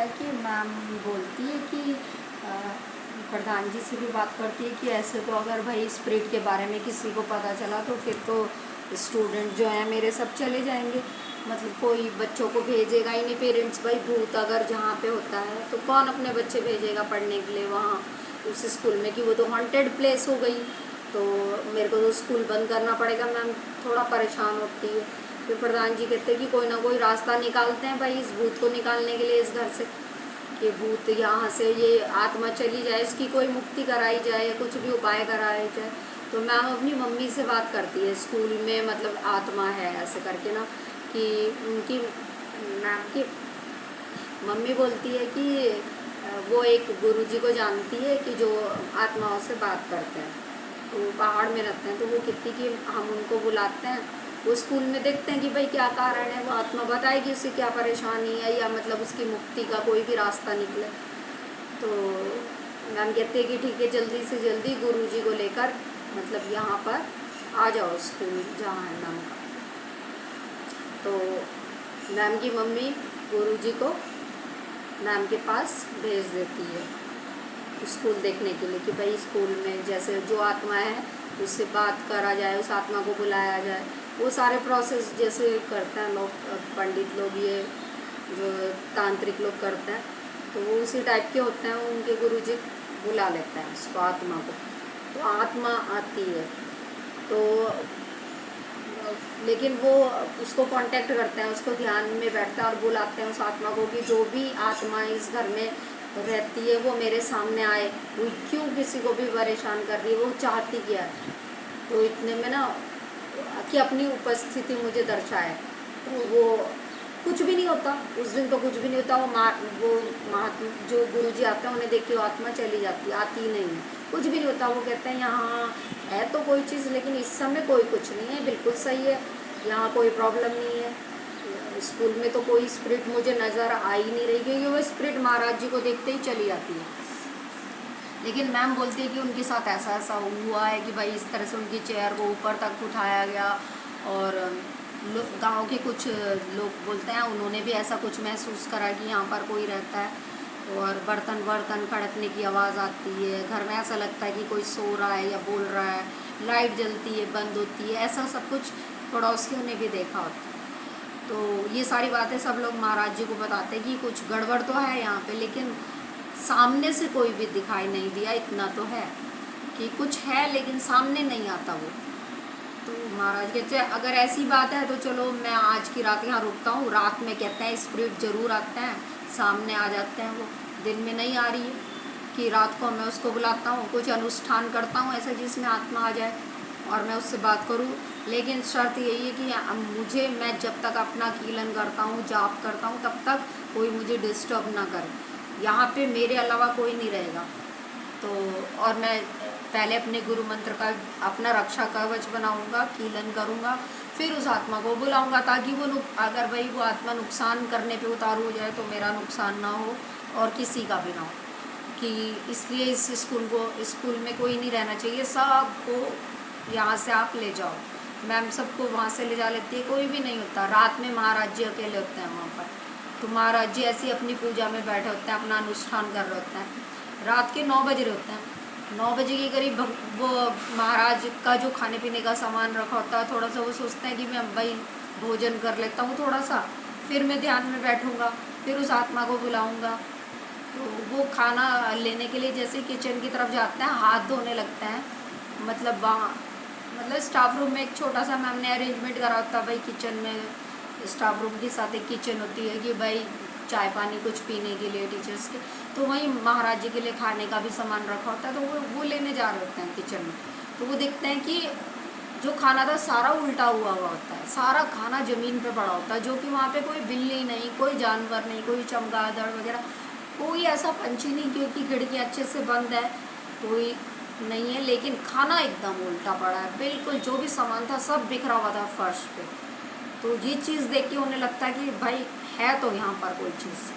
है कि मैम बोलती है कि प्रधान जी से भी बात करती है कि ऐसे तो अगर भाई स्पिरिट के बारे में किसी को पता चला तो फिर तो स्टूडेंट जो हैं मेरे सब चले जाएंगे। मतलब कोई बच्चों को भेजेगा ही नहीं पेरेंट्स। भाई भूत अगर जहाँ पे होता है तो कौन अपने बच्चे भेजेगा पढ़ने के लिए वहाँ उस स्कूल में, कि वो तो हॉन्टेड प्लेस हो गई। तो मेरे को तो स्कूल बंद करना पड़ेगा। मैम थोड़ा परेशान होती है। फिर प्रधान जी कहते हैं कि कोई ना कोई रास्ता निकालते हैं भाई इस भूत को निकालने के लिए इस घर से, कि भूत यहाँ से ये आत्मा चली जाए, इसकी कोई मुक्ति कराई जाए, कुछ भी उपाय कराया जाए। तो मैम अपनी मम्मी से बात करती है स्कूल में, मतलब आत्मा है ऐसे करके ना, कि उनकी मैम की मम्मी बोलती है कि वो एक गुरुजी को जानती है कि जो आत्माओं से बात करते हैं, तो वो पहाड़ में रहते हैं। तो वो कहती कि हम उनको बुलाते हैं, वो स्कूल में देखते हैं कि भाई क्या कारण है, वो आत्मा बताएगी उसकी क्या परेशानी है, या मतलब उसकी मुक्ति का कोई भी रास्ता निकले। तो मैम कहते हैं कि ठीक है जल्दी से जल्दी गुरुजी को लेकर मतलब यहाँ पर आ जाओ स्कूल जहाँ है मैम का। तो मैम की मम्मी गुरुजी को मैम के पास भेज देती है स्कूल देखने के लिए, कि भाई स्कूल में जैसे जो आत्मा है उससे बात करा जाए, उस आत्मा को बुलाया जाए। वो सारे प्रोसेस जैसे करते हैं लोग, पंडित लोग, ये जो तांत्रिक लोग करते हैं, तो वो उसी टाइप के होते हैं। उनके गुरुजी बुला लेते हैं उसको आत्मा को, तो आत्मा आती है। तो लेकिन वो उसको कांटेक्ट करते हैं, उसको ध्यान में बैठता है और बुलाते हैं उस आत्मा को कि जो भी आत्मा इस घर में रहती है वो मेरे सामने आए, वो क्यों किसी को भी परेशान कर रही है, वो चाहती क्या है। तो इतने में ना कि अपनी उपस्थिति मुझे दर्शाए। तो वो कुछ भी नहीं होता उस दिन, तो कुछ भी नहीं होता। वो महात्मा जो गुरुजी आते हैं उन्हें देख के वो आत्मा चली जाती है, आती ही नहीं है, कुछ भी नहीं होता। वो कहते हैं यहाँ है तो कोई चीज़, लेकिन इस समय कोई कुछ नहीं है, बिल्कुल सही है, यहाँ कोई प्रॉब्लम नहीं है। स्कूल में तो कोई स्पिरिट मुझे नज़र आ ही नहीं रही, क्योंकि वो स्पिरिट महाराज जी को देखते ही चली जाती है। लेकिन मैम बोलती है कि उनके साथ ऐसा ऐसा हुआ है कि भाई इस तरह से उनकी चेयर को ऊपर तक उठाया गया, और गांव के कुछ लोग बोलते हैं उन्होंने भी ऐसा कुछ महसूस करा कि यहाँ पर कोई रहता है, और बर्तन बर्तन खड़कने की आवाज़ आती है, घर में ऐसा लगता है कि कोई सो रहा है या बोल रहा है, लाइट जलती है बंद होती है, ऐसा सब कुछ पड़ोसियों ने भी देखा होता है। तो ये सारी बातें सब लोग महाराज जी को बताते हैं कि कुछ गड़बड़ तो है यहाँ पे, लेकिन सामने से कोई भी दिखाई नहीं दिया, इतना तो है कि कुछ है लेकिन सामने नहीं आता वो। तो महाराज कहते हैं अगर ऐसी बात है तो चलो मैं आज की रात यहाँ रुकता हूँ। रात में कहते हैं स्पिरिट ज़रूर आते हैं, सामने आ जाते हैं, वो दिन में नहीं आ रही है, कि रात को मैं उसको बुलाता हूँ, कुछ अनुष्ठान करता हूँ ऐसा जिसमें आत्मा आ जाए और मैं उससे बात करूँ। लेकिन शर्त यही है कि मैं जब तक अपना कीलन करता हूँ, जाप करता हूँ, तब तक कोई मुझे डिस्टर्ब ना करे। यहाँ पे मेरे अलावा कोई नहीं रहेगा। तो और मैं पहले अपने गुरु मंत्र का अपना रक्षा कवच बनाऊंगा, कीलन करूंगा, फिर उस आत्मा को बुलाऊंगा, ताकि वो अगर भाई वो आत्मा नुकसान करने पे उतारू हो जाए तो मेरा नुकसान ना हो और किसी का भी ना हो। कि इसलिए इस स्कूल में कोई नहीं रहना चाहिए, सबको यहाँ से आप ले जाओ। मैम सबको वहाँ से ले जा लेती है, कोई भी नहीं होता। रात में महाराज जी अकेले होते हैं वहाँ पर। तो महाराज जी ऐसी अपनी पूजा में बैठे होते हैं, अपना अनुष्ठान कर रहे होते हैं। रात के 9 बज रहे होते हैं, 9 बजे के करीब वो महाराज का जो खाने पीने का सामान रखा होता है, थोड़ा सा वो सोचते हैं कि मैं भाई भोजन कर लेता हूँ थोड़ा सा, फिर मैं ध्यान में बैठूँगा, फिर उस आत्मा को बुलाऊँगा। तो वो खाना लेने के लिए जैसे किचन की तरफ जाते हैं, हाथ धोने लगते हैं। मतलब वहाँ मतलब स्टाफ रूम में एक छोटा सा मैम ने अरेंजमेंट करा होता है भाई, किचन में स्टाफ रूम के साथ एक किचन होती है कि भाई चाय पानी कुछ पीने के लिए टीचर्स के, तो वहीं महाराज जी के लिए खाने का भी सामान रखा होता है। तो वो लेने जा रहे होते हैं किचन में। तो वो देखते हैं कि जो खाना था सारा उल्टा हुआ होता है, सारा खाना ज़मीन पे पड़ा होता है, जो कि वहाँ पे कोई बिल्ली नहीं, कोई जानवर नहीं, कोई चमगादड़ वगैरह, कोई ऐसा पंछी नहीं, क्योंकि खिड़की अच्छे से बंद है, कोई नहीं है। लेकिन खाना एकदम उल्टा पड़ा है, बिल्कुल जो भी सामान था सब बिखरा हुआ था फर्श पे। तो ये चीज़ देख के उन्हें लगता है कि भाई है तो यहाँ पर कोई चीज़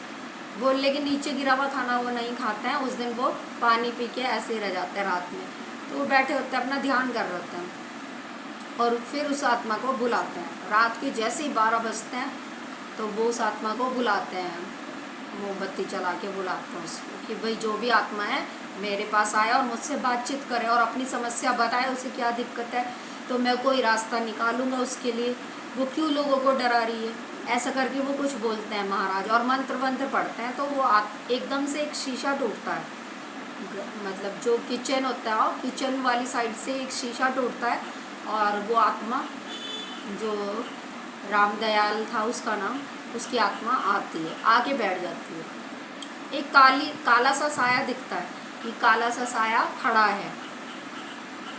वो, लेकिन नीचे गिरा हुआ खाना वो नहीं खाते हैं। उस दिन वो पानी पी के ऐसे ही रह जाते हैं रात में। तो वो बैठे होते हैं, अपना ध्यान कर रहे होते हैं, और फिर उस आत्मा को बुलाते हैं। रात के जैसे ही 12 बजते हैं तो वो उस आत्मा को बुलाते हैं, मोमबत्ती जला के बुलाते हैं उसको कि भाई जो भी आत्मा है मेरे पास आया और मुझसे बातचीत करे और अपनी समस्या बताए, उसे क्या दिक्कत है, तो मैं कोई रास्ता निकालूंगा उसके लिए। वो क्यों लोगों को डरा रही है, ऐसा करके वो कुछ बोलते हैं महाराज, और मंत्र वंत्र पढ़ते हैं। तो वो एकदम से एक शीशा टूटता है, मतलब जो किचन होता है किचन वाली साइड से एक शीशा टूटता है, और वो आत्मा जो रामदयाल था उसका नाम, उसकी आत्मा आती है, आके बैठ जाती है। एक काला सा साया दिखता है कि काला सा साया खड़ा है,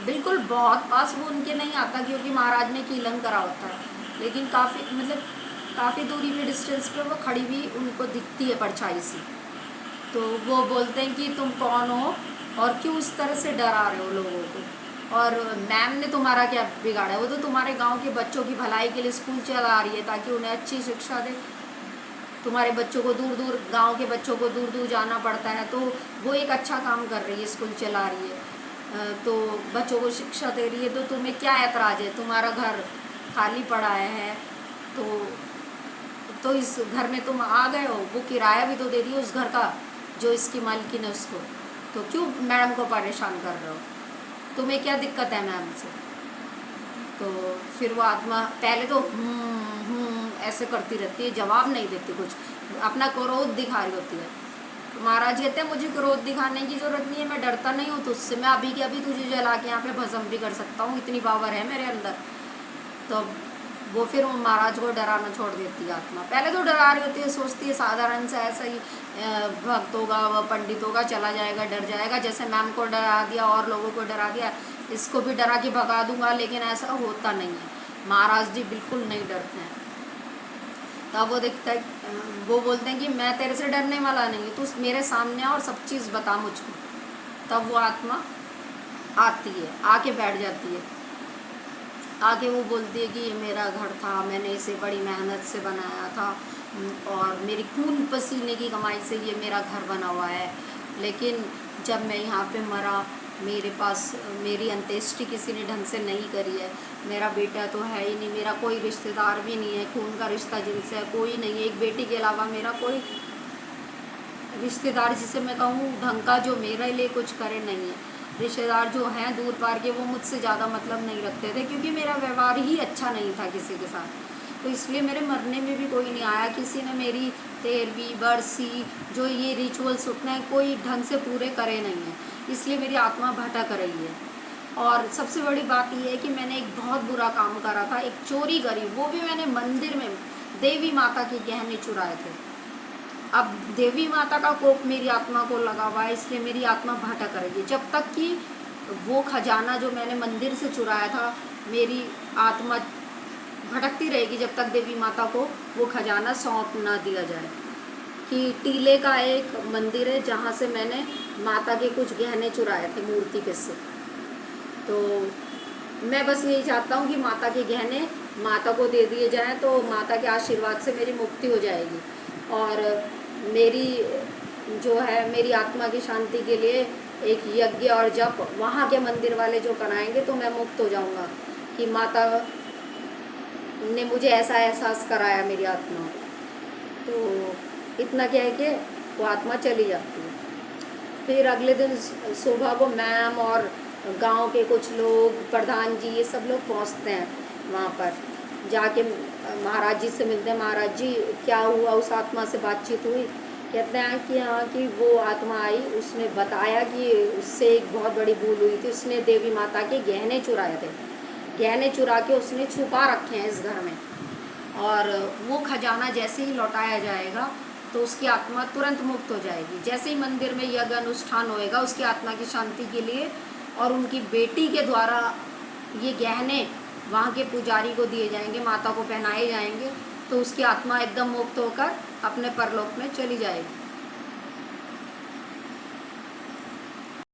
बिल्कुल बहुत पास वो उनके नहीं आता क्योंकि महाराज ने कीलन करा होता है, लेकिन काफ़ी दूरी पे डिस्टेंस पे वो खड़ी हुई उनको दिखती है परछाई सी। तो वो बोलते हैं कि तुम कौन हो और क्यों इस तरह से डरा रहे हो लोगों को, और मैम ने तुम्हारा क्या बिगाड़ा है, वो तो तुम्हारे गांव के बच्चों की भलाई के लिए स्कूल चला रही है ताकि उन्हें अच्छी शिक्षा दे। तुम्हारे बच्चों को दूर दूर, गांव के बच्चों को दूर दूर जाना पड़ता है, तो वो एक अच्छा काम कर रही है, स्कूल चला रही है, तो बच्चों को शिक्षा दे रही है, तो तुम्हें क्या ऐतराज़ है, तुम्हारा घर खाली पड़ा है, तो इस घर में तुम आ गए हो, वो किराया भी तो दे रही है उस घर का जो इसकी मालकिन है उसको, तो क्यों मैडम को परेशान कर रहे हो, तुम्हें क्या दिक्कत है मैम से। तो फिर वो आत्मा पहले तो ऐसे करती रहती है, जवाब नहीं देती कुछ, अपना क्रोध दिखा रही होती है। तो महाराज कहते हैं मुझे क्रोध दिखाने की ज़रूरत नहीं है, मैं डरता नहीं हूँ तुझसे, मैं अभी के अभी तुझे जला के यहाँ पे भस्म भी कर सकता हूँ, इतनी पावर है मेरे अंदर। तो वो फिर वो महाराज को डराना छोड़ देती है आत्मा। पहले तो डरा रही होती है, सोचती है साधारण सा ऐसा ही भक्त होगा, व पंडित होगा, चला जाएगा, डर जाएगा, जैसे मैम को डरा दिया और लोगों को डरा दिया, इसको भी डरा के भगा दूंगा, लेकिन ऐसा होता नहीं है। महाराज जी बिल्कुल नहीं डरते हैं। तब वो देखता है, वो बोलते हैं कि मैं तेरे से डरने वाला नहीं, तू मेरे सामने आ और सब चीज़ बता मुझको। तब वो आत्मा आती है, आके बैठ जाती है, आगे वो बोलती है कि ये मेरा घर था, मैंने इसे बड़ी मेहनत से बनाया था, और मेरी खून पसीने की कमाई से ये मेरा घर बना हुआ है, लेकिन जब मैं यहाँ पे मरा, मेरे पास मेरी अंत्येष्टि किसी ने ढंग से नहीं करी है, मेरा बेटा तो है ही नहीं, मेरा कोई रिश्तेदार भी नहीं है, खून का रिश्ता जिनसे है कोई नहीं है, एक बेटी के अलावा मेरा कोई रिश्तेदार जिसे मैं कहूँ ढंग का जो मेरे लिए कुछ करे नहीं है। रिश्तेदार जो हैं दूर पार के, वो मुझसे ज़्यादा मतलब नहीं रखते थे क्योंकि मेरा व्यवहार ही अच्छा नहीं था किसी के साथ, तो इसलिए मेरे मरने में भी कोई नहीं आया, किसी ने मेरी 13वीं बरसी जो ये रिचुअल्स उठने हैं कोई ढंग से पूरे करे नहीं हैं, इसलिए मेरी आत्मा भटक रही है। और सबसे बड़ी बात यह है कि मैंने एक बहुत बुरा काम करा था, एक चोरी करी, वो भी मैंने मंदिर में देवी माता के गहने चुराए थे। अब देवी माता का कोप मेरी आत्मा को लगा हुआ है, इसलिए मेरी आत्मा भटक रही है। जब तक कि वो खजाना जो मैंने मंदिर से चुराया था, मेरी आत्मा भटकती रहेगी जब तक देवी माता को वो खजाना सौंप ना दिया जाए। कि टीले का एक मंदिर है जहाँ से मैंने माता के कुछ गहने चुराए थे मूर्ति पे से, तो मैं बस यही चाहता हूँ कि माता के गहने माता को दे दिए जाएँ, तो माता के आशीर्वाद से मेरी मुक्ति हो जाएगी, और मेरी जो है मेरी आत्मा की शांति के लिए एक यज्ञ और जप वहाँ के मंदिर वाले जो कराएंगे, तो मैं मुक्त हो जाऊँगा कि माता ने मुझे ऐसा एहसास कराया मेरी आत्मा। तो इतना क्या है कि वो आत्मा चली जाती है। फिर अगले दिन सुबह को मैम और गांव के कुछ लोग, प्रधान जी, ये सब लोग पहुंचते हैं वहाँ पर, जाके महाराज जी से मिलते हैं। महाराज जी क्या हुआ, उस आत्मा से बातचीत हुई? कहते हैं कि हाँ, कि वो आत्मा आई, उसने बताया कि उससे एक बहुत बड़ी भूल हुई थी, उसने देवी माता के गहने चुराए थे, गहने चुरा के उसने छुपा रखे हैं इस घर में, और वो खजाना जैसे ही लौटाया जाएगा तो उसकी आत्मा तुरंत मुक्त हो जाएगी। जैसे ही मंदिर में यज्ञ अनुष्ठान होएगा उसकी आत्मा की शांति के लिए, और उनकी बेटी के द्वारा ये गहने वहाँ के पुजारी को दिए जाएंगे, माता को पहनाए जाएंगे, तो उसकी आत्मा एकदम मुक्त होकर अपने परलोक में चली जाएगी।